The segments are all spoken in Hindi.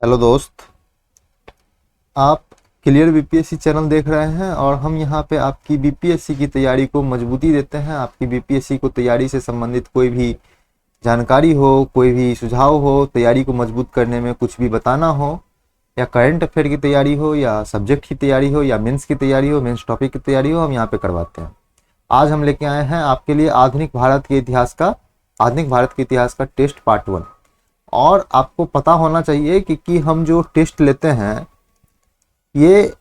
हेलो दोस्त। आप क्लियर बीपीएससी चैनल देख रहे हैं और हम यहाँ पे आपकी बीपीएससी की तैयारी को मजबूती देते हैं। आपकी बीपीएससी को तैयारी से संबंधित कोई भी जानकारी हो, कोई भी सुझाव हो, तैयारी को मजबूत करने में कुछ भी बताना हो, या करंट अफेयर की तैयारी हो, या सब्जेक्ट की तैयारी हो, या मेंस की तैयारी हो, मेंस टॉपिक की तैयारी हो, हम यहाँ पे करवाते हैं। आज हम लेके आए हैं आपके लिए आधुनिक भारत के इतिहास का टेस्ट पार्ट 1। और आपको पता होना चाहिए कि हम जो टेस्ट लेते हैं, ये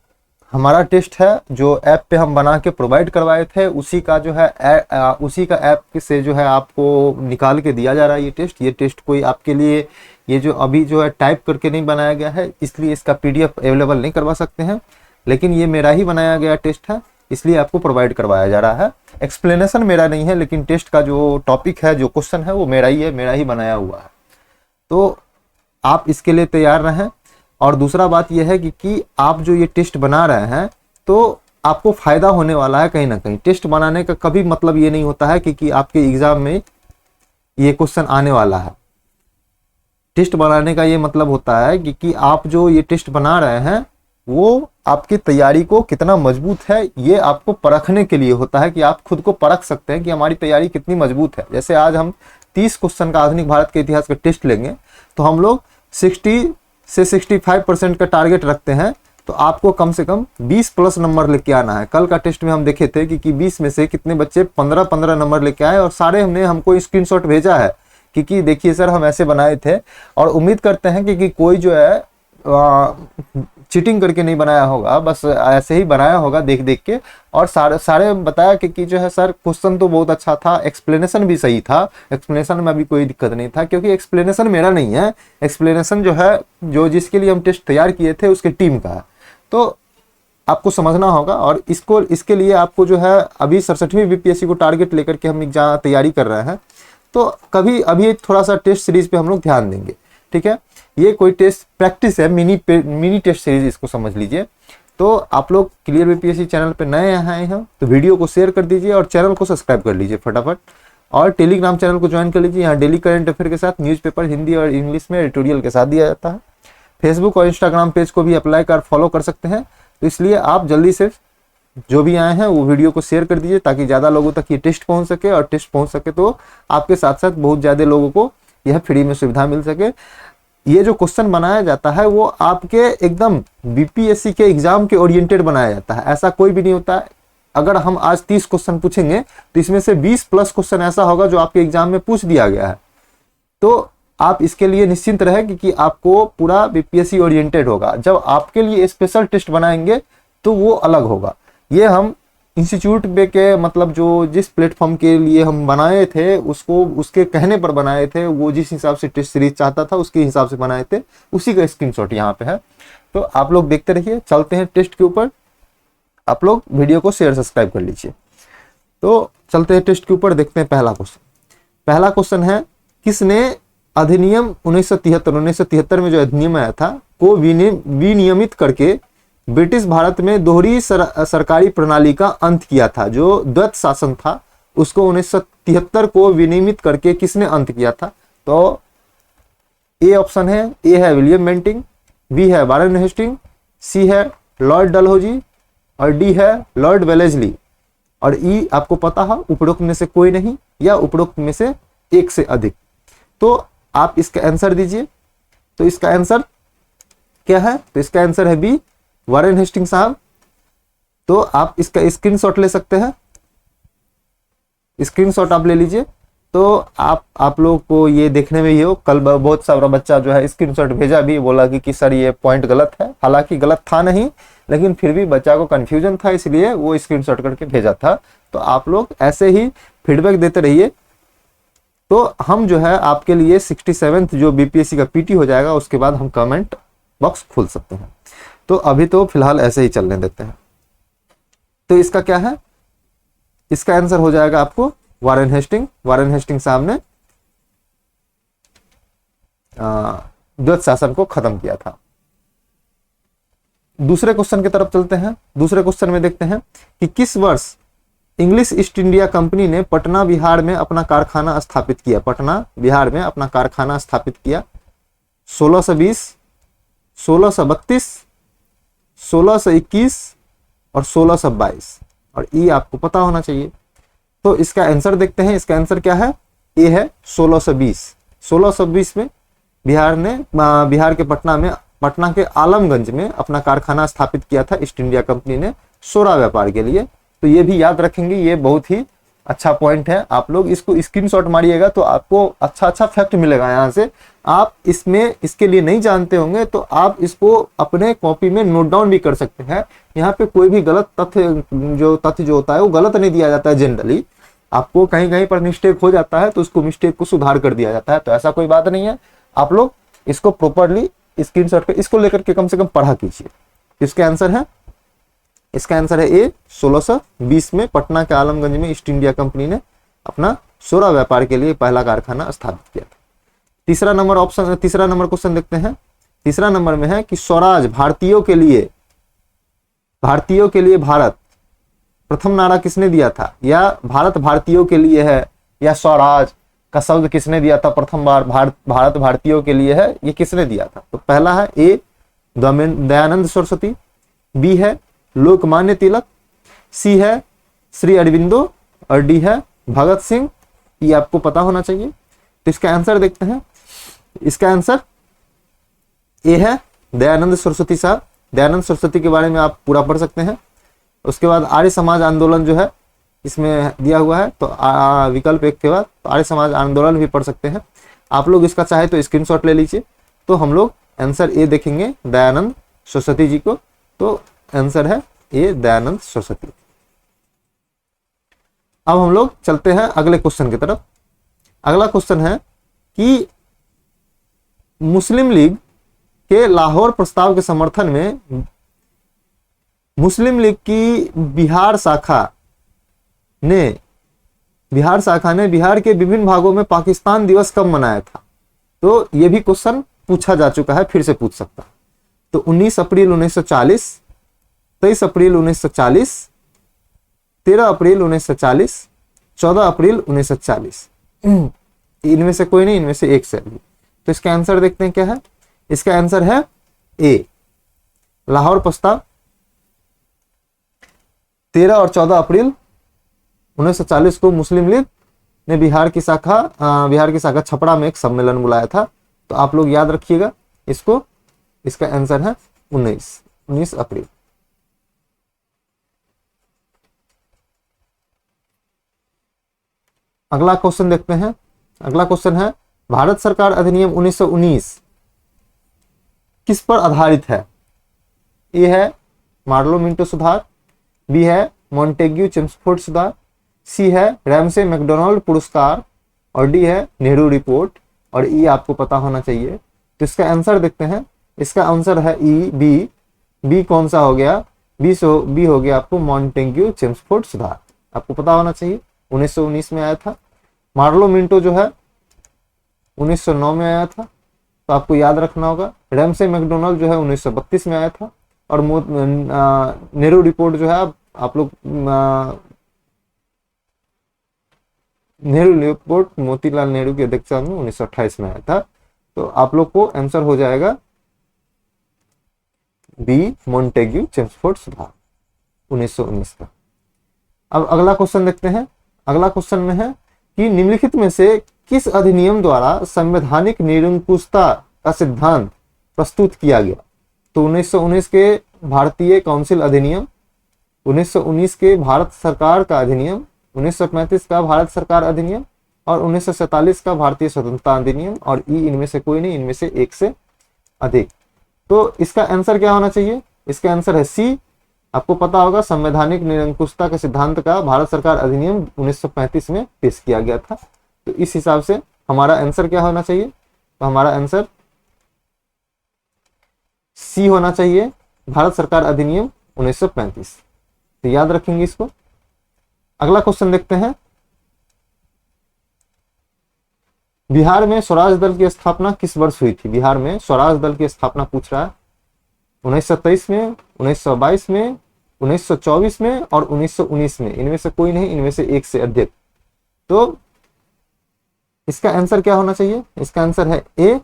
हमारा टेस्ट है जो ऐप पे हम बना के प्रोवाइड करवाए थे, उसी का जो है उसी का ऐप से जो है आपको निकाल के दिया जा रहा है ये टेस्ट कोई आपके लिए ये जो अभी जो है टाइप करके नहीं बनाया गया है, इसलिए इसका पीडीएफ अवेलेबल नहीं करवा सकते हैं। लेकिन ये मेरा ही बनाया गया टेस्ट है, इसलिए आपको प्रोवाइड करवाया जा रहा है। एक्सप्लेनेशन मेरा नहीं है, लेकिन टेस्ट का जो टॉपिक है, जो क्वेश्चन है, वो मेरा ही है, मेरा ही बनाया हुआ है। तो आप इसके लिए तैयार रहें। और दूसरा बात यह है कि आप जो ये टेस्ट बना रहे हैं तो आपको फायदा होने वाला है कहीं ना कहीं। टेस्ट बनाने का कभी मतलब ये नहीं होता है कि आपके एग्जाम में ये क्वेश्चन आने वाला है। टेस्ट बनाने का ये मतलब होता है कि आप जो ये टेस्ट बना रहे हैं वो आपकी तैयारी को कितना मजबूत है, ये आपको परखने के लिए होता है कि आप खुद को परख सकते हैं कि हमारी तैयारी कितनी मजबूत है। जैसे आज हम 30 क्वेश्चन का आधुनिक भारत के इतिहास का टेस्ट लेंगे, तो हम लोग 60 से 65% का टारगेट रखते हैं। तो आपको कम से कम 20 प्लस नंबर लेके आना है। कल का टेस्ट में हम देखे थे कि 20 में से कितने बच्चे 15-15 नंबर लेके आए, और सारे हमने हमको स्क्रीनशॉट भेजा है कि देखिए सर हम ऐसे बनाए थे। और उम्मीद करते हैं कि कोई जो है चीटिंग करके नहीं बनाया होगा, बस ऐसे ही बनाया होगा देख देख के। और सारे बताया कि जो है सर क्वेश्चन तो बहुत अच्छा था, एक्सप्लेनेशन भी सही था, एक्सप्लेनेशन में भी कोई दिक्कत नहीं था, क्योंकि एक्सप्लेनेशन मेरा नहीं है, एक्सप्लेनेशन जो है जो जिसके लिए हम टेस्ट तैयार किए थे उसके टीम का है। तो आपको समझना होगा। और इसके लिए आपको जो है अभी 67वीं बीपीएससी को टारगेट लेकर के हम एग्जाम तैयारी कर रहे हैं, तो अभी थोड़ा सा टेस्ट सीरीज पे हम लोग ध्यान देंगे। ठीक है, ये कोई टेस्ट प्रैक्टिस है, मिनी टेस्ट सीरीज इसको समझ लीजिए। तो आप लोग क्लियर बीपीएससी चैनल पे नए आए हैं तो वीडियो को शेयर कर दीजिए और चैनल को सब्सक्राइब कर लीजिए फटाफट। और टेलीग्राम चैनल को ज्वाइन कर लीजिए, यहाँ डेली करंट अफेयर के साथ न्यूज़पेपर हिंदी और इंग्लिश में एडिटोरियल के साथ दिया जाता है। फेसबुक और इंस्टाग्राम पेज को भी अप्लाई कर फॉलो कर सकते हैं। तो इसलिए आप जल्दी से जो भी आए हैं वो वीडियो को शेयर कर दीजिए, ताकि ज़्यादा लोगों तक ये टेस्ट पहुँच सके, और टेस्ट पहुँच सके तो आपके साथ साथ बहुत ज़्यादा लोगों को यह फ्री में सुविधा मिल सके। ये जो क्वेश्चन बनाया जाता है वो आपके एकदम बीपीएससी के एग्जाम के ओरिएंटेड बनाया जाता है, ऐसा कोई भी नहीं होता है। अगर हम आज 30 क्वेश्चन पूछेंगे तो इसमें से 20 प्लस क्वेश्चन ऐसा होगा जो आपके एग्जाम में पूछ दिया गया है। तो आप इसके लिए निश्चिंत रहे कि आपको पूरा बीपीएससी ओरिएंटेड होगा। जब आपके लिए स्पेशल टेस्ट बनाएंगे तो वो अलग होगा। ये हम इंस्टीट्यूट पे के मतलब जो जिस प्लेटफॉर्म के लिए हम बनाए थे उसको उसके कहने पर बनाए थे, वो जिस हिसाब से टेस्ट सीरीज चाहता था उसके हिसाब से बनाए थे, उसी का स्क्रीनशॉट यहाँ पे है। तो आप लोग देखते रहिए। चलते हैं टेस्ट के ऊपर। आप लोग वीडियो को शेयर सब्सक्राइब कर लीजिए। तो चलते हैं टेस्ट के ऊपर, देखते हैं पहला क्वेश्चन है, किसने अधिनियम 1973 में जो अधिनियम आया था को विनियमित करके ब्रिटिश भारत में दोहरी सरकारी प्रणाली का अंत किया था? जो द्वैत शासन था उसको 1973 को विनियमित करके किसने अंत किया था? तो ए ऑप्शन है, ए है विलियम बेंटिंग, बी है वारेन हेस्टिंग, सी है लॉर्ड डलहौजी, और डी है लॉर्ड वेलेस्ली, और ई आपको पता है उपरोक्त में से कोई नहीं या उपरोक्त में से एक से अधिक। तो आप इसका आंसर दीजिए। तो इसका आंसर क्या है? तो इसका आंसर है बी, वारेन हेस्टिंग साहब। तो आप इसका स्क्रीनशॉट ले सकते हैं, स्क्रीनशॉट आप ले लीजिए। तो आप लोग को ये देखने में ही हो, कल बहुत सारा बच्चा जो है स्क्रीनशॉट भेजा भी, बोला कि सर ये पॉइंट गलत है। हालांकि गलत था नहीं, लेकिन फिर भी बच्चा को कंफ्यूजन था, इसलिए वो स्क्रीनशॉट करके भेजा था। तो आप लोग ऐसे ही फीडबैक देते रहिए। तो हम जो है आपके लिए 67th जो बीपीएससी का पीटी हो जाएगा उसके बाद हम कमेंट बॉक्स खोल सकते हैं। तो अभी तो फिलहाल ऐसे ही चलने देते हैं। तो इसका क्या है? इसका आंसर हो जाएगा आपको वारेन हेस्टिंग साहब ने द्वैत शासन को खत्म किया था। दूसरे क्वेश्चन की तरफ चलते हैं। दूसरे क्वेश्चन में देखते हैं कि किस वर्ष इंग्लिश ईस्ट इंडिया कंपनी ने पटना बिहार में अपना कारखाना स्थापित किया? 1620, 1632, 1621 और 1622, और ई आपको पता होना चाहिए। तो इसका आंसर देखते हैं, इसका आंसर क्या है, ए है 1620। 1620 में बिहार के पटना के आलमगंज में अपना कारखाना स्थापित किया था ईस्ट इंडिया कंपनी ने सोरा व्यापार के लिए। तो ये भी याद रखेंगे, ये बहुत ही अच्छा पॉइंट है। आप लोग इसको स्क्रीनशॉट मारिएगा तो आपको अच्छा फैक्ट मिलेगा यहाँ से। आप इसके लिए नहीं जानते होंगे तो आप इसको अपने कॉपी में नोट डाउन भी कर सकते हैं। यहाँ पे कोई भी गलत तथ्य जो होता है वो गलत नहीं दिया जाता है। जनरली आपको कहीं कहीं पर मिस्टेक हो जाता है तो उसको मिस्टेक को सुधार कर दिया जाता है, तो ऐसा कोई बात नहीं है। आप लोग इसको प्रॉपरली स्क्रीनशॉट पे इसको लेकर के कम से कम पढ़ा कीजिए। इसका आंसर है ए 1620 में पटना के आलमगंज में ईस्ट इंडिया कंपनी ने अपना सोरा व्यापार के लिए पहला कारखाना स्थापित किया था। तीसरा नंबर क्वेश्चन देखते हैं। तीसरा नंबर में है कि स्वराज भारतीयों के लिए भारत प्रथम नारा किसने दिया था, या भारत भारतीयों के लिए है, या स्वराज का शब्द किसने दिया था प्रथम बार, भारत भारतीयों के लिए है, ये किसने दिया था। तो पहला है ए दयानंद सरस्वती, बी है लोकमान्य तिलक, सी है श्री अरविंदो और डी है भगत सिंह। ये आपको पता होना चाहिए। तो इसका आंसर देखते हैं। इसका आंसर ए है दयानंद सरस्वती साहब। दयानंद सरस्वती के बारे में आप पूरा पढ़ सकते हैं। उसके बाद आर्य समाज आंदोलन जो है इसमें दिया हुआ है, तो विकल्प एक के बाद तो आर्य समाज आंदोलन भी पढ़ सकते हैं आप लोग। इसका चाहे तो स्क्रीनशॉट ले लीजिए। तो हम लोग आंसर ए देखेंगे दयानंद सरस्वती जी को। तो आंसर है ए दयानंद सरस्वती। अब हम लोग चलते हैं अगले क्वेश्चन की तरफ। अगला क्वेश्चन है कि मुस्लिम लीग के लाहौर प्रस्ताव के समर्थन में मुस्लिम लीग की बिहार शाखा ने बिहार के विभिन्न भागों में पाकिस्तान दिवस कब मनाया था। तो यह भी क्वेश्चन पूछा जा चुका है, फिर से पूछ सकता है। तो 19 अप्रैल 1940, 23 अप्रैल 1940, 13 अप्रैल 1940, 14 अप्रैल 1940। इनमें से कोई नहीं, इनमें से एक से भी। तो इसका आंसर देखते हैं क्या है। इसका आंसर है ए लाहौर प्रस्ताव। 13 और 14 अप्रैल 1940 को मुस्लिम लीग ने बिहार की शाखा छपरा में एक सम्मेलन बुलाया था। तो आप लोग याद रखिएगा इसको। इसका आंसर है 19 अप्रैल। अगला क्वेश्चन देखते हैं। अगला क्वेश्चन है भारत सरकार अधिनियम 1919 किस पर आधारित है। ए है मार्लो मिंटो सुधार, बी है मॉन्टेग्यू चेम्सफोर्ड सुधार, सी है रैमसे मैकडोनाल्ड पुरस्कार और डी है नेहरू रिपोर्ट, और ई आपको पता होना चाहिए। तो इसका आंसर देखते हैं। इसका आंसर है ई बी कौन सा हो गया, बी हो गया आपको मॉन्टेग्यू चेम्सफोर्ड सुधार। आपको पता होना चाहिए 1919 में आया था। मार्लो मिंटो जो है 1909 में आया था, तो आपको याद रखना होगा। रैमसे मैकडोनाल्ड जो है 1932 में आया था, और नेहरू रिपोर्ट जो है आप लोग नेहरू रिपोर्ट मोतीलाल नेहरू की अध्यक्षता में 1928 में आया था। तो आप लोग को आंसर हो जाएगा बी मॉन्टेग्यू चेम्सफोर्ड सुधार 1919 का। अब अगला क्वेश्चन देखते हैं। अगला क्वेश्चन में है कि निम्नलिखित में से किस अधिनियम द्वारा संवैधानिक निरंकुशता का सिद्धांत प्रस्तुत किया गया। तो 1919 के भारतीय काउंसिल अधिनियम, 1919 के भारत सरकार का अधिनियम, 1935 का भारत सरकार अधिनियम और 1947 का भारतीय स्वतंत्रता अधिनियम, और ई इनमें से कोई नहीं, इनमें से एक से अधिक। तो इसका आंसर क्या होना चाहिए। इसका आंसर है सी। आपको पता होगा संवैधानिक निरंकुशता के सिद्धांत का भारत सरकार अधिनियम 1935 में पेश किया गया था। तो इस हिसाब से हमारा आंसर क्या होना चाहिए। तो हमारा आंसर सी होना चाहिए, भारत सरकार अधिनियम 1935। तो याद रखेंगे इसको। अगला क्वेश्चन देखते हैं। बिहार में स्वराज दल की स्थापना किस वर्ष हुई थी। बिहार में स्वराज दल की स्थापना पूछ रहा है। 1923 में, 1922 में, 1924 में और 1919 में। इनमें से कोई नहीं, इनमें से एक से अधिक। तो इसका आंसर क्या होना चाहिए। इसका आंसर है ए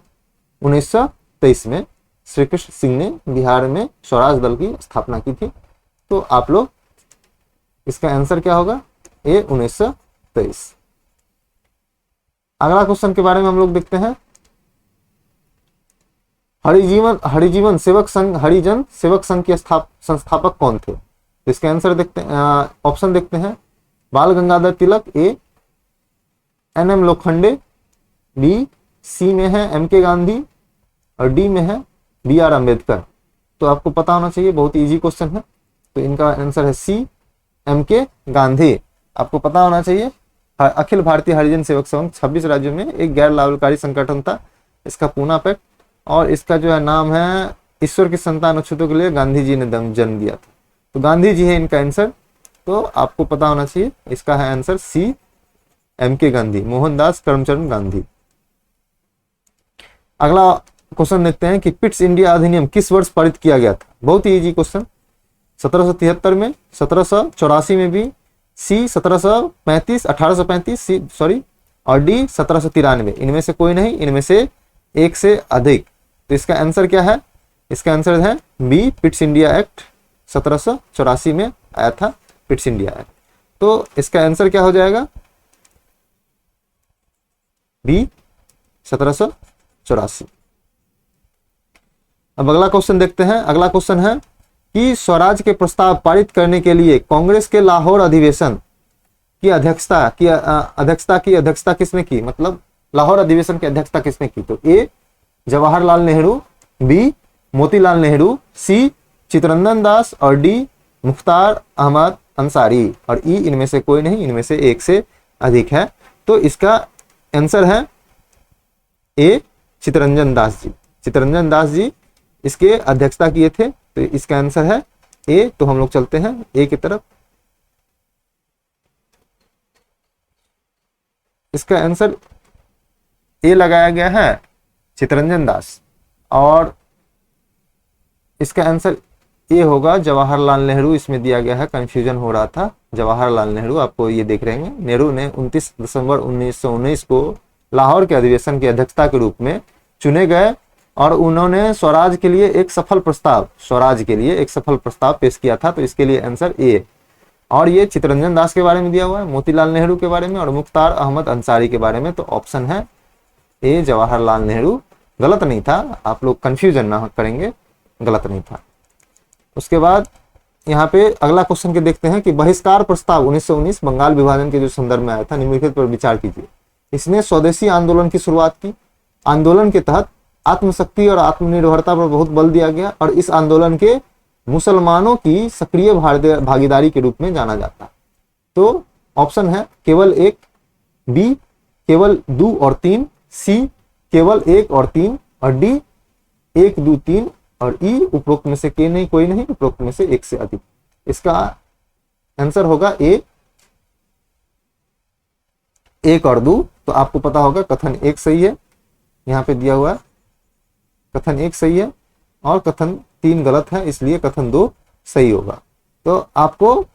1923 में श्री कृष्ण सिंह ने बिहार में स्वराज दल की स्थापना की थी। तो आप लोग इसका आंसर क्या होगा, ए 1923। अगला क्वेश्चन के बारे में हम लोग देखते हैं, हरिजीवन सेवक संघ, हरिजन सेवक संघ के संस्थापक कौन थे? तो इसका आंसर देखते हैं, ऑप्शन देखते हैं, बाल गंगाधर तिलक, ए एन.एम. लोखंडे, बी सी में है एम.के. गांधी और डी में है बी.आर. अम्बेडकर। तो आपको पता होना चाहिए, बहुत इजी क्वेश्चन है। तो इनका आंसर है सी एम.के. गांधी। आपको पता होना चाहिए अखिल भारतीय हरिजन सेवक संघ 26 राज्यों में एक गैर लाभकारी संगठन था। इसका पूना पैक्ट और इसका जो है नाम है ईश्वर की संतान अछूतों के लिए गांधी जी ने जन्म दिया था। तो गांधी जी है इनका आंसर। तो आपको पता होना चाहिए, इसका है answer C MK. Gandhi, Mohandas Karamchand Gandhi. अगला क्वेश्चन देखते हैं कि पिट्स इंडिया अधिनियम किस वर्ष पारित किया गया था? बहुत ही इजी क्वेश्चन। 1773 में, 1784 में भी, सी 1735, 1835 सी सॉरी और डी 1793। इनमें से कोई नहीं, इनमें से एक से अधिक। तो इसका आंसर क्या है? इसका आंसर है बी पिट्स इंडिया एक्ट। 1784 में आया था पिट्स इंडिया एक्ट। तो इसका आंसर क्या हो जाएगा? बी 1784। अब अगला क्वेश्चन देखते हैं। अगला क्वेश्चन है कि स्वराज के प्रस्ताव पारित करने के लिए कांग्रेस के लाहौर अधिवेशन की अध्यक्षता किसने की? मतलब लाहौर अधिवेशन की अध्यक्षता किसने की? तो ए जवाहरलाल नेहरू, बी मोतीलाल नेहरू, सी चित्तरंजन दास और डी मुख्तार अहमद अंसारी और ई इनमें से कोई नहीं, इनमें से एक से अधिक है। तो इसका आंसर है ए चित्तरंजन दास जी। चित्तरंजन दास जी इसके अध्यक्षता किए थे। तो इसका आंसर है ए। तो हम लोग चलते हैं ए की तरफ। इसका आंसर ए लगाया गया है चित्तरंजन दास और इसका आंसर ए होगा जवाहरलाल नेहरू। इसमें दिया गया है, कंफ्यूजन हो रहा था। जवाहरलाल नेहरू आपको ये देख रहे हैं, नेहरू ने 29 दिसंबर 1919 को लाहौर के अधिवेशन की अध्यक्षता के रूप में चुने गए और उन्होंने स्वराज के लिए एक सफल प्रस्ताव पेश किया था। तो इसके लिए आंसर ए। और ये चित्तरंजन दास के बारे में दिया हुआ है, मोतीलाल नेहरू के बारे में और मुख्तार अहमद अंसारी के बारे में। तो ऑप्शन है ए जवाहरलाल नेहरू। गलत नहीं था, आप लोग कंफ्यूजन ना करेंगे, गलत नहीं था। उसके बाद यहाँ पे अगला क्वेश्चन के देखते हैं कि बहिष्कार प्रस्ताव 1919 बंगाल विभाजन के जो संदर्भ में आया था, निम्नलिखित पर विचार कीजिए। इसने स्वदेशी आंदोलन की शुरुआत की। आंदोलन के तहत आत्मशक्ति और आत्मनिर्भरता पर बहुत बल दिया गया और इस आंदोलन के मुसलमानों की सक्रिय भागीदारी के रूप में जाना जाता है। तो ऑप्शन है केवल 1, बी केवल 2 और 3, सी केवल 1 और 3 और डी 1, 2, 3 और ई उपरोक्त में से के नहीं, कोई नहीं, उपरोक्त में से एक से अधिक। इसका आंसर होगा ए 1 और 2। तो आपको पता होगा कथन 1 सही है, यहाँ पे दिया हुआ है कथन 1 सही है और कथन 3 गलत है, इसलिए कथन 2 सही होगा। तो आपको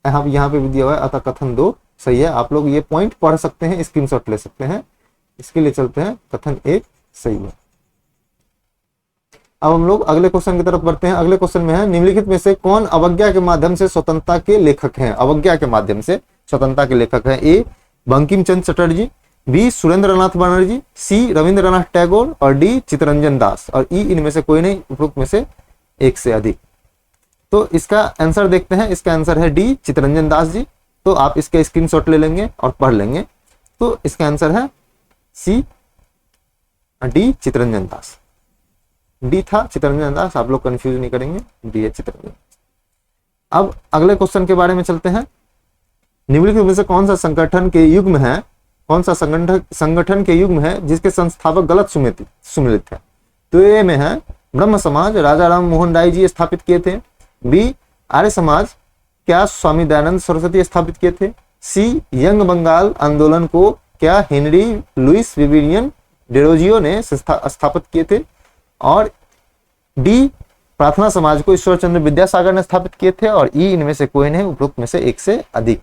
यहाँ पे भी दिया हुआ है, अतः कथन 2 सही है। आप लोग ये पॉइंट पढ़ सकते हैं, स्क्रीनशॉट ले सकते हैं। इसके लिए चलते हैं, कथन 1 सही है। अब हम लोग अगले क्वेश्चन की तरफ बढ़ते हैं। अगले क्वेश्चन में है, निम्नलिखित में से कौन अवज्ञा के माध्यम से स्वतंत्रता के लेखक हैं? अवज्ञा के माध्यम से स्वतंत्रता के लेखक हैं। ए बंकिम चंद्र चटर्जी, बी सुरेंद्रनाथ बनर्जी, सी रविंद्रनाथ टैगोर और डी चित्तरंजन दास और ई इनमें से कोई नहीं, उपरोक्त में से एक से अधिक। तो इसका आंसर देखते हैं। इसका आंसर है डी चित्तरंजन दास जी। तो आप इसके स्क्रीनशॉट ले लेंगे और पढ़ लेंगे। तो इसका आंसर है C D Chittaranjan Das. D था चित्तरंजन दास, आप लोग कंफ्यूज नहीं करेंगे, डी है चित्तरंजन। अब अगले क्वेश्चन के बारे में चलते हैं। निम्नलिखित में से कौन सा संगठन के युग्म है, कौन सा संगठन के युग्म है जिसके संस्थापक गलत सुमिलित है? तो ए में है ब्रह्म समाज, राजा राम मोहन राय जी स्थापित किए थे। बी आर्य समाज, क्या स्वामी दयानंद सरस्वती स्थापित किए थे? सी यंग बंगाल आंदोलन को क्या हेनरी लुइस विविलियम डेरोजियो ने स्थापित किए थे? और डी प्रार्थना समाज को ईश्वर चंद्र विद्यासागर ने स्थापित किए थे और ई इनमें से कोई नहीं, उपरोक्त में से एक से अधिक।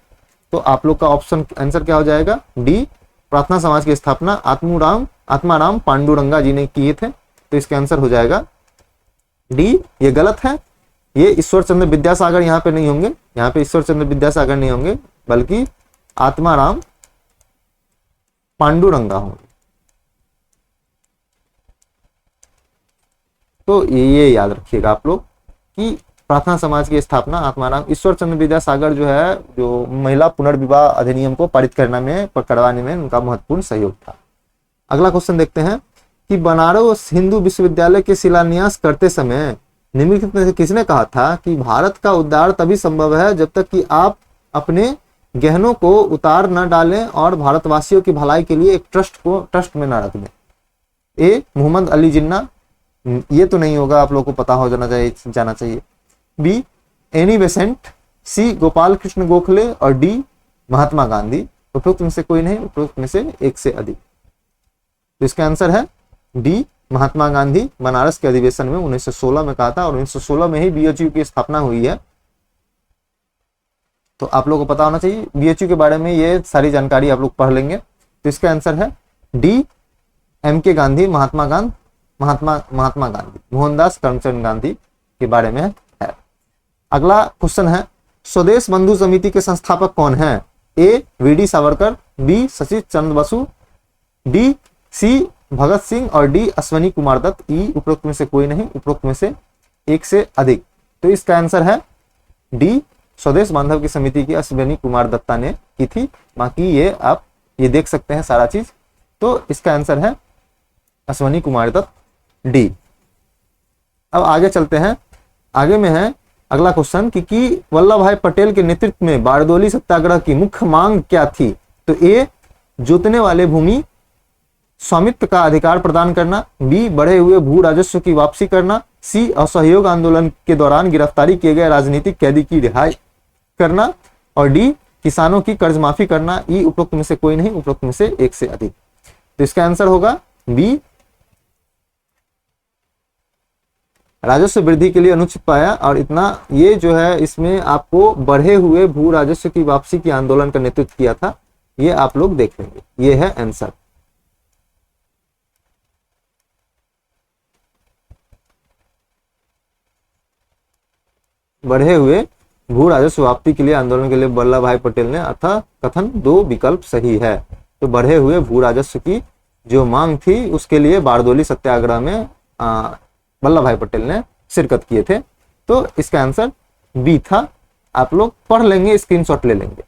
तो आप लोग का ऑप्शन आंसर क्या हो जाएगा? डी प्रार्थना समाज की स्थापना आत्माराम पांडुरंगा जी ने किए थे। तो इसका आंसर हो जाएगा डी ये गलत है, ये ईश्वर चंद्र विद्यासागर यहाँ पे नहीं होंगे, यहाँ पे ईश्वर चंद्र विद्यासागर नहीं होंगे, बल्कि आत्माराम पांडुरंगा होंगे। तो ये याद रखिएगा आप लोग कि प्रार्थना समाज की स्थापना आत्माराम ईश्वर चंद्र विद्यासागर जो है, जो महिला पुनर्विवाह अधिनियम को पारित करवाने में उनका महत्वपूर्ण सहयोग था। अगला क्वेश्चन देखते हैं कि बनारस हिंदू विश्वविद्यालय के शिलान्यास करते समय निम्नलिखित में से किसने कहा था कि भारत का उद्धार तभी संभव है जब तक कि आप अपने गहनों को उतार न डालें और भारतवासियों की भलाई के लिए एक ट्रस्ट में न रख दें। ए मोहम्मद अली जिन्ना, ये तो नहीं होगा, आप लोगों को पता हो जाना चाहिए। बी एनी बेसेंट, सी गोपाल कृष्ण गोखले और डी महात्मा गांधी। उपरोक्त में से कोई नहीं, उपरोक्त में से एक से अधिक। तो इसका आंसर है डी महात्मा गांधी। बनारस के अधिवेशन में 1916 में कहा था और 1916 में ही बीएचयू की स्थापना हुई है। तो आप लोगों को पता होना चाहिए बीएचयू के बारे में, ये सारी जानकारी आप लोग पढ़ लेंगे। तो इसका आंसर है डी एम के गांधी, महात्मा गांधी, मोहनदास करमचंद गांधी के बारे में है। अगला क्वेश्चन है स्वदेश बंधु समिति के संस्थापक कौन है? A V D Savarkar, B Sachiv Chandra Basu, D C Bhagat Singh और डी अश्वनी कुमार दत्त। ई उपरोक्त में से कोई नहीं, उपरोक्त में से एक से अधिक। तो इसका आंसर है डी स्वदेश बांधव की समिति की अश्वनी कुमार दत्ता ने की थी। बाकी ये आप ये देख सकते हैं सारा चीज। तो इसका आंसर है अश्वनी कुमार दत्त, डी। अब आगे चलते हैं, आगे में है अगला क्वेश्चन कि वल्लभ भाई पटेल के नेतृत्व में बारडोली सत्याग्रह की मुख्य मांग क्या थी? तो ए जोतने वाले भूमि स्वामित्व का अधिकार प्रदान करना, बी बढ़े हुए भू राजस्व की वापसी करना, सी असहयोग आंदोलन के दौरान गिरफ्तारी किए गए राजनीतिक कैदी की रिहाई करना और डी किसानों की कर्ज माफी करना। ई उपरोक्त में से कोई नहीं, उपरोक्त में से एक से अधिक। तो इसका आंसर होगा बी राजस्व वृद्धि के लिए अनुचित पाया। और इतना ये जो है इसमें आपको बढ़े हुए भू राजस्व की वापसी की आंदोलन का नेतृत्व किया था, ये आप लोग देख लेंगे। ये है आंसर। बढ़े हुए भू राजस्व वापसी के लिए आंदोलन के लिए वल्लभ भाई पटेल ने अतः कथन दो विकल्प सही है। तो बढ़े हुए भू राजस्व की जो मांग थी उसके लिए बारडोली सत्याग्रह में वल्लभ भाई पटेल ने शिरकत किए थे। तो इसका आंसर बी था। आप लोग पढ़ लेंगे, स्क्रीनशॉट ले लेंगे।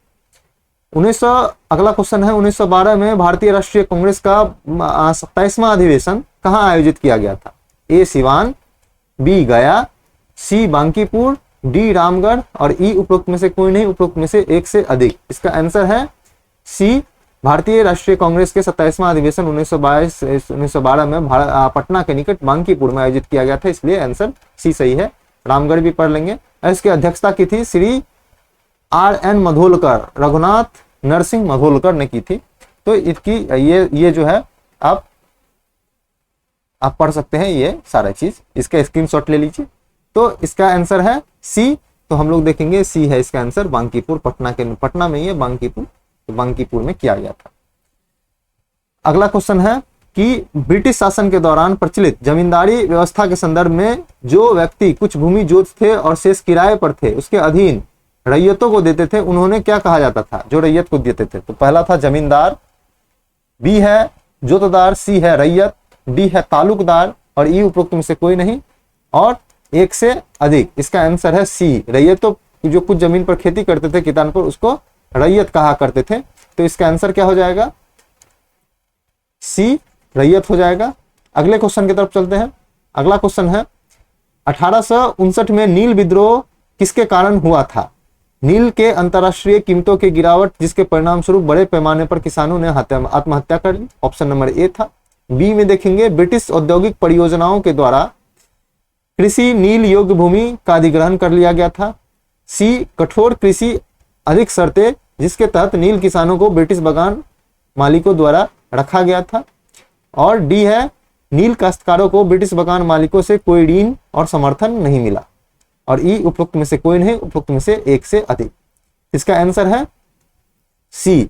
1900 अगला क्वेश्चन है 1912 में भारतीय राष्ट्रीय कांग्रेस का 27वां अधिवेशन कहां आयोजित किया गया था? ए सिवान, बी गया, सी बांकीपुर, डी रामगढ़ और ई उपरोक्त में से कोई नहीं, उपरोक्त में से एक से अधिक। इसका आंसर है सी भारतीय राष्ट्रीय कांग्रेस के 27वां अधिवेशन 1912 में पटना के निकट बांकीपुर में आयोजित किया गया था, इसलिए आंसर सी सही है। रामगढ़ भी पढ़ लेंगे। इसकी अध्यक्षता की थी श्री RN मधोलकर, रघुनाथ नरसिंह मधोलकर ने की थी। तो इसकी ये जो है आप पढ़ सकते हैं ये सारा चीज, इसका स्क्रीनशॉट ले लीजिए। तो इसका आंसर है सी। तो हम लोग देखेंगे सी है इसका आंसर। बांकीपुर पटना में ही है बांकीपुर, तो बांकीपुर में किया गया था। अगला क्वेश्चन है कि ब्रिटिश शासन के दौरान प्रचलित जमींदारी व्यवस्था के संदर्भ में जो व्यक्ति कुछ भूमि जोत थे और शेष किराए पर थे उसके अधीन रैयतों को देते थे, उन्होंने क्या कहा जाता था जो रैयत को देते थे? तो पहला था जमींदार, बी है जोतदार, सी है रैयत, डी है तालुकदार और ई उपरोक्त में से कोई नहीं और एक से अधिक। इसका आंसर है सी। रैयतों जो कुछ जमीन पर खेती करते थे किसान पर, उसको रैयत कहा करते थे। तो इसका आंसर क्या हो जाएगा? सी रैयत हो जाएगा। अगले क्वेश्चन की तरफ चलते हैं। अगला क्वेश्चन है 1859 में नील विद्रोह किसके कारण हुआ था? नील के अंतरराष्ट्रीय कीमतों की गिरावट जिसके परिणाम स्वरूप बड़े पैमाने पर किसानों ने आत्महत्या कर ली। ऑप्शन नंबर ए था। बी में देखेंगे ब्रिटिश औद्योगिक परियोजनाओं के द्वारा कृषि नील योग्य भूमि का अधिग्रहण कर लिया गया था। सी कठोर कृषि अधिक शर्तें जिसके तहत नील किसानों को ब्रिटिश बागान मालिकों द्वारा रखा गया था। और डी है नील काश्तकारों को ब्रिटिश बागान मालिकों से कोई ऋण और समर्थन नहीं मिला। और ई उपरोक्त में से कोई नहीं, उपरोक्त में से एक से अधिक। इसका आंसर है सी।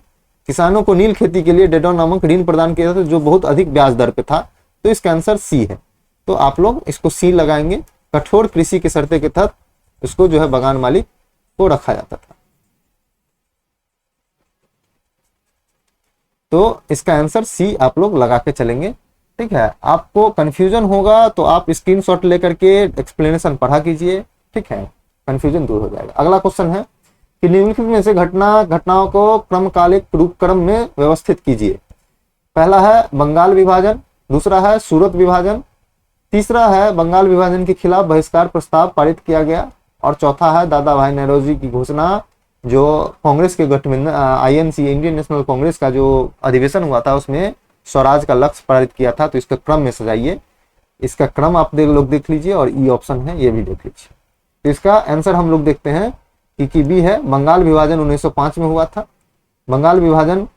किसानों को नील खेती के लिए डेडॉन नामक ऋण प्रदान किया था जो बहुत अधिक ब्याज दर पे था। तो इसका आंसर सी है। तो आप लोग इसको सी लगाएंगे। कठोर कृषि की शर्तें के तहत उसको जो है बगान मालिक को रखा जाता था। तो इसका आंसर सी आप लोग लगा के चलेंगे। ठीक है, आपको कंफ्यूजन होगा तो आप स्क्रीनशॉट लेकर के एक्सप्लेनेशन पढ़ा कीजिए। ठीक है, कंफ्यूजन दूर हो जाएगा। अगला क्वेश्चन है कि निम्नलिखित में से घटनाओं को क्रमकालिक क्रम में व्यवस्थित कीजिए। पहला है बंगाल विभाजन, दूसरा है सूरत विभाजन, तीसरा है बंगाल विभाजन के खिलाफ बहिष्कार प्रस्ताव पारित किया गया, और चौथा है दादा भाई नौरोजी की घोषणा, जो कांग्रेस के गठबंधन आईएनसी इंडियन नेशनल कांग्रेस का जो अधिवेशन हुआ था उसमें स्वराज का लक्ष्य पारित किया था। तो इसका क्रम में सजाइए। इसका क्रम आप लोग देख लीजिए और ई ऑप्शन है ये भी देख लीजिए। तो इसका आंसर हम लोग देखते हैं कि बी है, बंगाल विभाजन 1905 में हुआ था। बंगाल विभाजन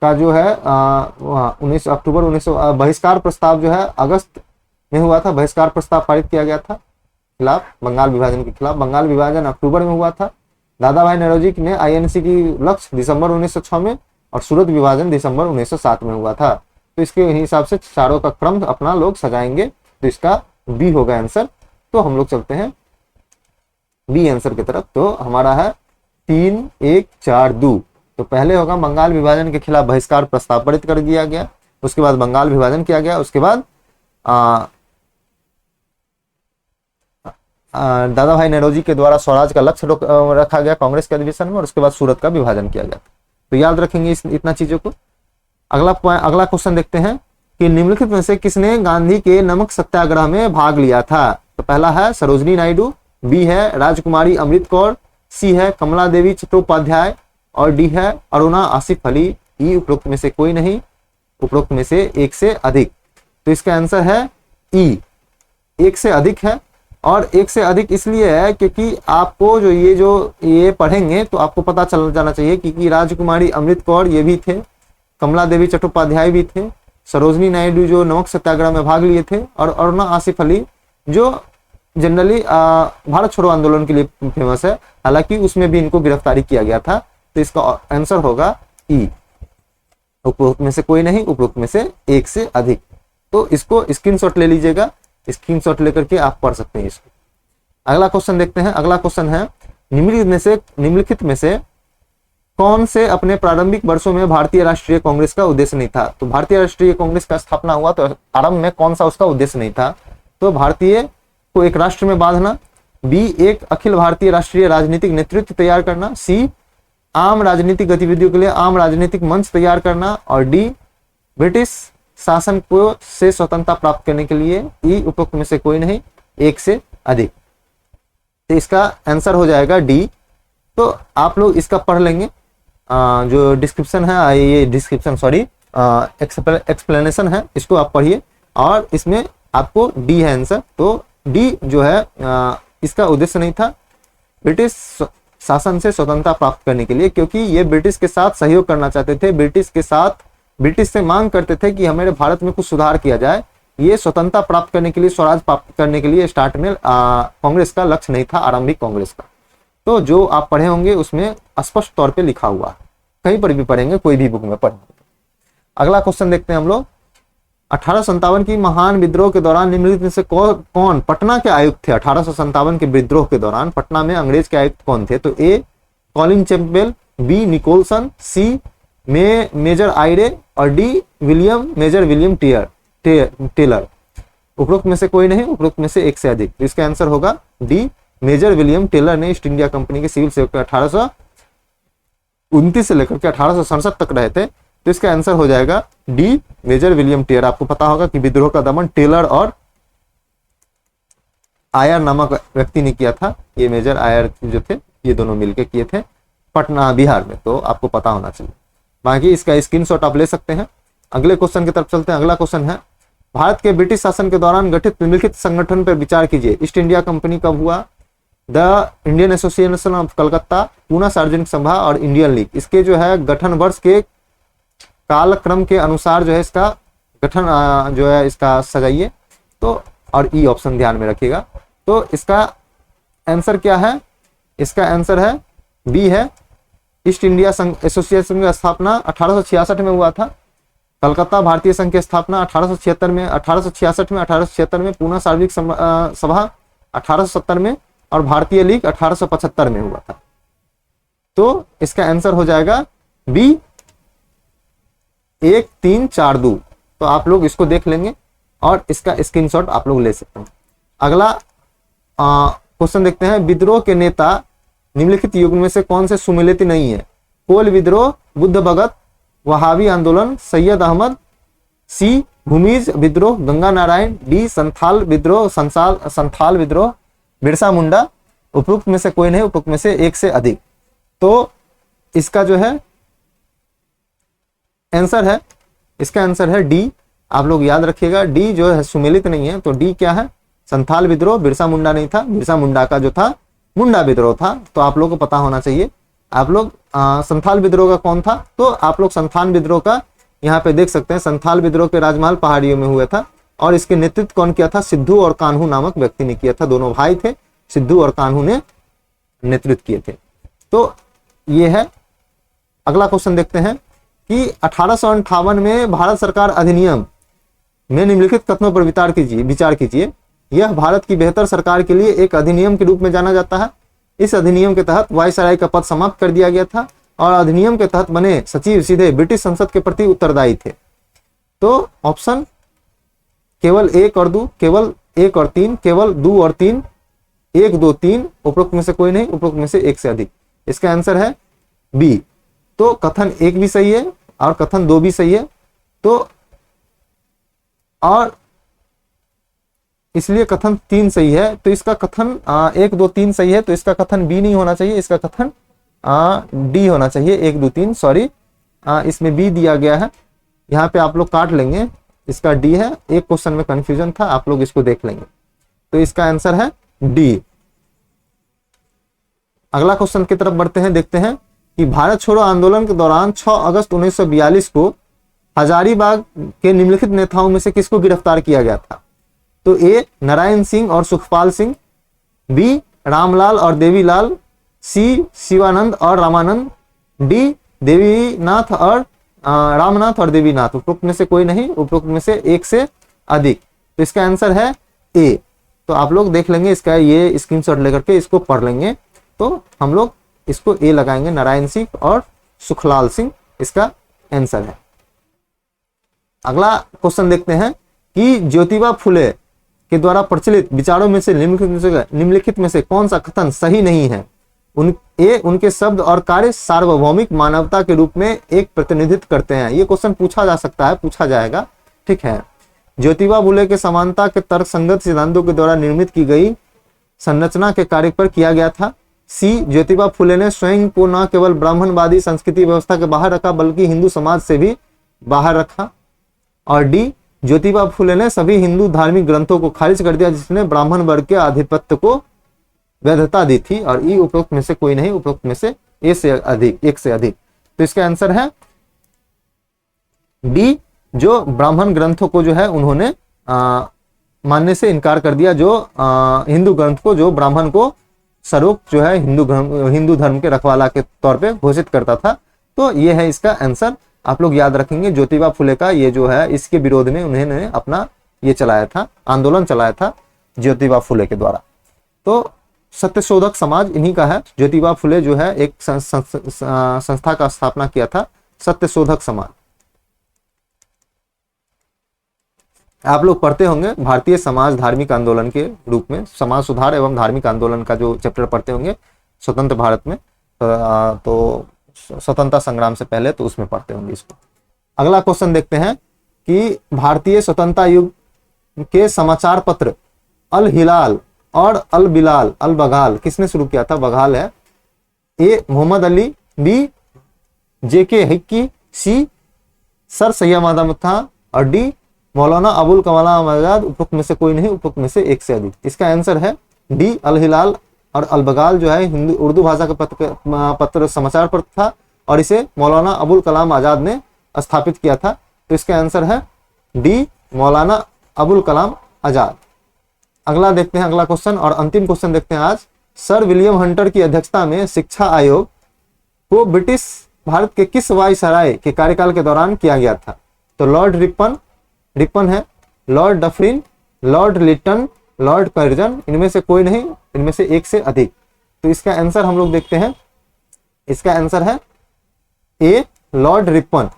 का जो है 19 अक्टूबर 1900 बहिष्कार प्रस्ताव जो है अगस्त में हुआ था। बहिष्कार प्रस्ताव पारित किया गया था खिलाफ, बंगाल विभाजन के खिलाफ। बंगाल विभाजन अक्टूबर में हुआ था। दादा भाई नौरोजी ने आईएनसी की लक्ष्य दिसंबर 1906 में, और सूरत विभाजन दिसंबर 1907 में हुआ था। तो इसके हिसाब से चारों का क्रम अपना लोग सजाएंगे। तो इसका बी होगा आंसर। तो हम लोग चलते हैं बी आंसर की तरफ। तो हमारा है 3, 1, 4, 2। तो पहले होगा बंगाल विभाजन के खिलाफ बहिष्कार प्रस्ताव पारित कर दिया गया, उसके बाद बंगाल विभाजन किया गया, उसके बाद दादा भाई नौरोजी के द्वारा स्वराज का लक्ष्य रखा गया कांग्रेस के अधिवेशन में, और उसके बाद सूरत का विभाजन किया गया। तो याद रखेंगे इतना चीजों को। अगला क्वेश्चन देखते हैं कि निम्नलिखित में से किसने गांधी के नमक सत्याग्रह में भाग लिया था। तो पहला है सरोजनी नायडू, बी है राजकुमारी अमृत कौर, सी है कमला देवी चट्टोपाध्याय, और डी है अरुणा आसिफ अली। ई उपरोक्त में से कोई नहीं, उपरोक्त में से एक से अधिक। तो इसका आंसर है ई, एक से अधिक है। और एक से अधिक इसलिए है क्योंकि आपको जो ये पढ़ेंगे तो आपको पता चल जाना चाहिए कि राजकुमारी अमृत कौर ये भी थे, कमला देवी चट्टोपाध्याय भी थे, सरोजनी नायडू जो नमक सत्याग्रह में भाग लिए थे, और अरुणा आसिफ अली जो जनरली भारत छोड़ो आंदोलन के लिए फेमस है, हालांकि उसमें भी इनको गिरफ्तारी किया गया था। तो इसका आंसर होगा ई, उपरोक्त में से कोई नहीं, उपरोक्त में से एक से अधिक। तो इसको स्क्रीनशॉट ले लीजिएगा, स्क्रीनशॉट लेकर के आप पढ़ सकते हैं इसको। अगला क्वेश्चन देखते हैं। अगला क्वेश्चन है निम्नलिखित में से कौन से अपने प्रारंभिक वर्षों में भारतीय राष्ट्रीय कांग्रेस का उद्देश्य नहीं था। तो भारतीय राष्ट्रीय कांग्रेस का स्थापना हुआ तो आरंभ में कौन सा उसका उद्देश्य नहीं था। तो भारतीय को एक राष्ट्र में बांधना, बी एक अखिल भारतीय राष्ट्रीय राजनीतिक नेतृत्व तैयार करना, सी आम राजनीतिक गतिविधियों के लिए आम राजनीतिक मंच तैयार करना, और डी ब्रिटिश शासन को से स्वतंत्रता प्राप्त करने के लिए। ई उपरोक्त में से कोई नहीं, एक से अधिक। तो इसका आंसर हो जाएगा डी। तो आप लोग इसका पढ़ लेंगे, जो डिस्क्रिप्शन है, ये डिस्क्रिप्शन सॉरी एक्सप्लेनेशन है, इसको आप पढ़िए, और इसमें आपको डी है आंसर। तो डी जो है इसका उद्देश्य नहीं था ब्रिटिश शासन से स्वतंत्रता प्राप्त करने के लिए, क्योंकि ये ब्रिटिश के साथ सहयोग करना चाहते थे, ब्रिटिश से मांग करते थे कि हमारे भारत में कुछ सुधार किया जाए। ये स्वतंत्रता प्राप्त करने के लिए, स्वराज प्राप्त करने के लिए स्टार्ट में कांग्रेस का लक्ष्य नहीं था, आरंभिक कांग्रेस का। तो जो आप पढ़े होंगे उसमें स्पष्ट तौर पे लिखा हुआ है, कहीं पर भी पढ़ेंगे, कोई भी बुक में पढ़ेंगे। अगला क्वेश्चन देखते हैं हम लोग। 1857 की महान विद्रोह के दौरान निम्नलिखित में से कौन पटना के आयुक्त थे। 1857 के विद्रोह के दौरान पटना में अंग्रेज के आयुक्त कौन थे। तो A Colin Campbell, B Nicholson, C Major Eyre, और डी मेजर विलियम टेलर। उपरोक्त में से कोई नहीं, उपरोक्त में से एक से अधिक। तो इसका आंसर होगा डी मेजर विलियम टेलर ने ईस्ट इंडिया कंपनी के सिविल सेवक 1829 से लेकर के 1867 तक रहे थे। तो इसका आंसर हो जाएगा डी मेजर विलियम टेलर। आपको पता होगा कि विद्रोह का दमन टेलर और आयर नामक व्यक्ति ने किया था। ये मेजर आयर जो थे ये दोनों मिलकर किए थे पटना बिहार में, तो आपको पता होना चाहिए। बाकी इसका स्क्रीनशॉट आप ले सकते हैं। अगले क्वेश्चन की तरफ चलते हैं। अगला क्वेश्चन है भारत के ब्रिटिश शासन के दौरान गठित निम्नलिखित संगठन पर विचार कीजिए। ईस्ट इंडिया कंपनी कब हुआ, the Indian association of Calcutta, Poona सार्वजनिक सभा और इंडियन लीग। इसके जो है गठन वर्ष के कालक्रम के अनुसार जो है इसका गठन जो है इसका सजाइए। तो और ई ऑप्शन ध्यान में रखिएगा। तो इसका आंसर क्या है, इसका आंसर है बी है ईस्ट इंडिया एसोसिएशन की स्थापना 1866 में हुआ था। कलकत्ता भारतीय संघ की स्थापना 1876 में, 1866 में, 1876 में, पूना सार्वजनिक सभा 1870 में और भारतीय लीग 1875 में हुआ था। तो इसका आंसर हो जाएगा बी 1342। तो आप लोग इसको देख लेंगे और इसका स्क्रीनशॉट आप लोग ले सकते हैं। अगला क्वेश्चन देखते हैं, विद्रोह के नेता निम्नलिखित युग में से कौन से सुमेलित नहीं है? कोल विद्रोह, बुद्ध भगत, वहाबी आंदोलन, सैयद अहमद, सी भूमिज विद्रोह, गंगा नारायण, डी संथाल विद्रोह, संथाल विद्रोह, बिरसा मुंडा। उपरोक्त में से कोई नहीं, उपरोक्त में से एक से अधिक। तो इसका जो है आंसर है, इसका आंसर है डी। आप लोग याद रखिएगा, डी जो है सुमेलित नहीं है। तो डी क्या है? संथाल विद्रोह। बिरसा मुंडा नहीं था, बिरसा मुंडा का जो था मुंडा विद्रोह था। तो आप लोग को पता होना चाहिए। आप लोग संथाल विद्रोह का कौन था? तो आप लोग संथाल विद्रोह का यहाँ पे देख सकते हैं। संथाल विद्रोह के राजमहल पहाड़ियों में हुआ था और इसके नेतृत्व कौन किया था? सिद्धू और कान्हू नामक व्यक्ति ने किया था। दोनों भाई थे, सिद्धू और कान्हू ने नेतृत्व किए थे। तो ये है। अगला क्वेश्चन देखते हैं कि 1858 में भारत सरकार अधिनियम में निम्नलिखित कथनों पर विचार कीजिए। यह भारत की बेहतर सरकार के लिए एक अधिनियम के रूप में जाना जाता है। इस अधिनियम के तहत वायसराय का पद समाप्त कर दिया गया था और अधिनियम के तहत बने सचिव सीधे ब्रिटिश संसद के प्रति उत्तरदायी थे। तो ऑप्शन केवल 1 और 2, केवल 1 और 3, केवल 2 और 3, 1, 2, 3, उपरोक्त में से कोई नहीं, उपरोक्त में से एक से अधिक। इसका आंसर है बी। तो कथन 1 भी सही है और कथन 2 भी सही है। तो और इसलिए कथन 3 सही है। तो इसका कथन 1, 2, 3 सही है। तो इसका कथन बी नहीं होना चाहिए, इसका कथन डी होना चाहिए। 1, 2, 3 सॉरी, इसमें बी दिया गया है। यहाँ पे आप लोग काट लेंगे, इसका डी है। एक क्वेश्चन में कंफ्यूजन था, आप लोग इसको देख लेंगे। तो इसका आंसर है डी। अगला क्वेश्चन की तरफ बढ़ते हैं। देखते हैं कि भारत छोड़ो आंदोलन के दौरान 6 अगस्त 1942 को हजारीबाग के निम्नलिखित नेताओं में से किसको गिरफ्तार किया गया था? तो ए नारायण सिंह और सुखपाल सिंह, बी रामलाल और देवीलाल, सी शिवानंद और रामानंद, डी देवीनाथ और रामनाथ और देवीनाथ। उपरोक्त में से कोई नहीं, उपरोक्त में से एक से अधिक। तो इसका आंसर है ए। तो आप लोग देख लेंगे, इसका ये स्क्रीनशॉट लेकर के इसको पढ़ लेंगे। तो हम लोग इसको ए लगाएंगे, नारायण सिंह और सुखलाल सिंह इसका आंसर है। अगला क्वेश्चन देखते हैं कि ज्योतिबा फुले के द्वारा प्रचलित विचारों में से निम्नलिखित में से कौन सा कथन सही नहीं है? उनके शब्द और कार्य सार्वभौमिक मानवता के रूप में एक प्रतिनिधित्व करते हैं। ये क्वेश्चन पूछा जा सकता है, पूछा जाएगा, ठीक है। ज्योतिबा फुले के समानता के तर्क संगत सिद्धांतों के द्वारा निर्मित की गई संरचना के कार्य पर किया गया था। सी ज्योतिबा फुले ने स्वयं को न केवल ब्राह्मणवादी संस्कृति व्यवस्था के बाहर रखा बल्कि हिंदू समाज से भी बाहर रखा। और डी ज्योतिबा फुले ने सभी हिंदू धार्मिक ग्रंथों को खारिज कर दिया जिसने ब्राह्मण वर्ग के आधिपत्य को वैधता दी थी। और ई उपरोक्त में से कोई नहीं, उपरोक्त में से ए से अधिक, एक से अधिक। तो इसका आंसर है डी, जो ब्राह्मण ग्रंथों को जो है उन्होंने मानने से इनकार कर दिया, जो हिंदू ग्रंथ को, जो ब्राह्मण को सर्वोक्त जो है हिंदू धर्म के रखवाला के तौर पे घोषित करता था। तो ये है इसका आंसर। आप लोग याद रखेंगे, ज्योतिबा फुले का ये जो है इसके विरोध में उन्होंने अपना ये चलाया था, आंदोलन चलाया था ज्योतिबा फुले के द्वारा। तो सत्यशोधक समाज इन्हीं का है। ज्योतिबा फुले जो है एक संस्था का स्थापना किया था, सत्यशोधक समाज। आप लोग पढ़ते होंगे भारतीय समाज धार्मिक आंदोलन के रूप में, समाज सुधार एवं धार्मिक आंदोलन का जो चैप्टर पढ़ते होंगे स्वतंत्र भारत में, तो स्वतंत्रता संग्राम से पहले, तो उसमें पढ़ते होंगे इसको। अगला क्वेश्चन देखते हैं कि भारतीय स्वतंत्रता युग के समाचार पत्र अल हिलाल और अल बिलाल अल बघाल किसने शुरू किया था? बघाल है। ए मोहम्मद अली, बी जेके हिक्की, सी सर सैयद अहमद खां और डी मौलाना अबुल कलाम आजाद। उपरोक्त में से कोई नहीं, उपरोक्त में से एक से अधिक। इसका आंसर है डी अल हिलाल और अल बघाल जो है उर्दू भाषा का पत्र समाचार पत्र था और इसे मौलाना अबुल कलाम आजाद ने स्थापित किया था। तो इसका आंसर है डी मौलाना अबुल कलाम आजाद। अगला देखते हैं, अगला क्वेश्चन और अंतिम क्वेश्चन देखते हैं आज। सर विलियम हंटर की अध्यक्षता में शिक्षा आयोग को ब्रिटिश भारत के किस वायसराय के कार्यकाल के दौरान किया गया था? तो लॉर्ड रिपन, रिपन है, lord Dufferin, lord Lytton, lord Curzon, इनमें से कोई नहीं, इनमें से एक से अधिक। तो इसका आंसर हम लोग देखते हैं, इसका आंसर है ए, लॉर्ड रिपन।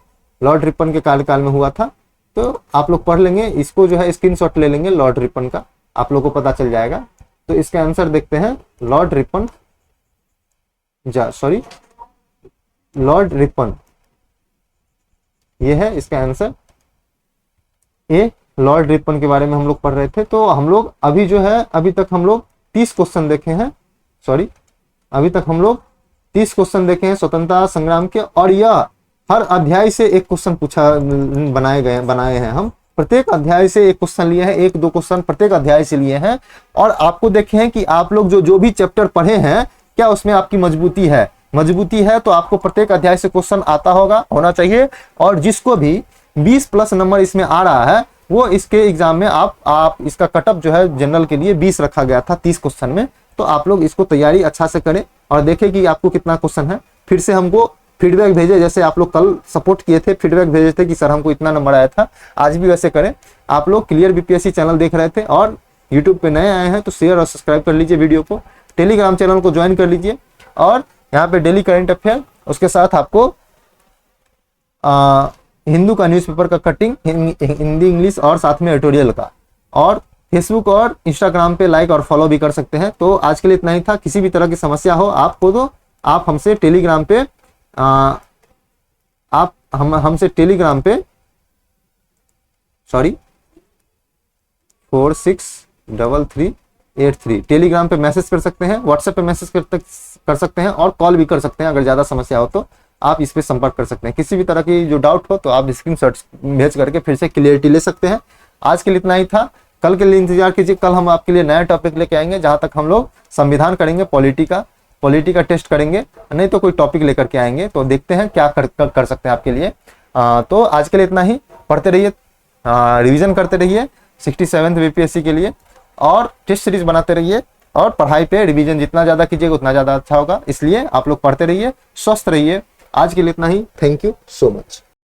लॉर्ड रिपन के कार्यकाल में हुआ था। तो आप लोग पढ़ लेंगे इसको, जो है स्क्रीनशॉट ले लेंगे लॉर्ड रिपन का, आप लोग को पता चल जाएगा। तो इसका आंसर देखते हैं Lord Ripon, sorry Lord Ripon, ये है इसका आंसर ए, लॉर्ड रिपन के बारे में हम लोग पढ़ रहे थे। तो हम लोग अभी जो है, अभी तक हम लोग 30 क्वेश्चन देखे हैं, सॉरी अभी तक हम लोग 30 क्वेश्चन देखे हैं स्वतंत्रता संग्राम के, और यह हर अध्याय से एक क्वेश्चन बनाए हैं हम, प्रत्येक अध्याय से एक क्वेश्चन लिए हैं, 1-2 क्वेश्चन प्रत्येक अध्याय से लिए हैं। और आपको देखे हैं कि आप लोग जो भी चैप्टर पढ़े हैं, क्या उसमें आपकी मजबूती है, मजबूती है तो आपको प्रत्येक अध्याय से क्वेश्चन आता होना चाहिए। और जिसको भी 20+ नंबर इसमें आ रहा है, वो इसके एग्जाम में आप इसका कटअप जो है जनरल के लिए 20 रखा गया था 30 क्वेश्चन में। तो आप लोग इसको तैयारी अच्छा से करें और देखें कि आपको कितना क्वेश्चन है, फिर से हमको फीडबैक भेजे, जैसे आप लोग कल सपोर्ट किए थे, फीडबैक भेजे थे कि सर हमको इतना नंबर आया था, आज भी वैसे करें। आप लोग क्लियर बीपीएससी चैनल देख रहे थे और यूट्यूब पे नए आए हैं तो शेयर और सब्सक्राइब कर लीजिए वीडियो को, टेलीग्राम चैनल को ज्वाइन कर लीजिए, और यहाँ पे डेली करंट अफेयर, उसके साथ आपको हिंदू का न्यूज़पेपर का कटिंग, हिंदी इंग्लिश और साथ में एडिटोरियल का, और फेसबुक और इंस्टाग्राम पे लाइक और फॉलो भी कर सकते हैं। तो आज के लिए इतना ही था। किसी भी तरह की समस्या हो आपको तो आप हमसे टेलीग्राम पे हमसे टेलीग्राम पे 463383 टेलीग्राम पे मैसेज कर सकते हैं, व्हाट्सएप पे मैसेज कर सकते हैं, और कॉल भी कर सकते हैं। अगर ज़्यादा समस्या हो तो आप इस पे संपर्क कर सकते हैं। किसी भी तरह की जो डाउट हो तो आप स्क्रीनशॉट भेज करके फिर से क्लियरिटी ले सकते हैं। आज के लिए इतना ही था। कल के लिए इंतजार कीजिए, कल हम आपके लिए नया टॉपिक लेके आएंगे, जहां तक हम लोग संविधान करेंगे, पॉलिटी का टेस्ट करेंगे, नहीं तो कोई टॉपिक लेकर के आएंगे। तो देखते हैं क्या कर सकते हैं आपके लिए। तो आज के लिए इतना ही। पढ़ते रहिए, रिवीजन करते रहिए 67th बीपीएससी के लिए, और टेस्ट सीरीज बनाते रहिए, और पढ़ाई पे रिवीजन जितना ज़्यादा कीजिएगा उतना ज़्यादा अच्छा होगा। इसलिए आप लोग पढ़ते रहिए, स्वस्थ रहिए। आज के लिए इतना ही। Thank you so much.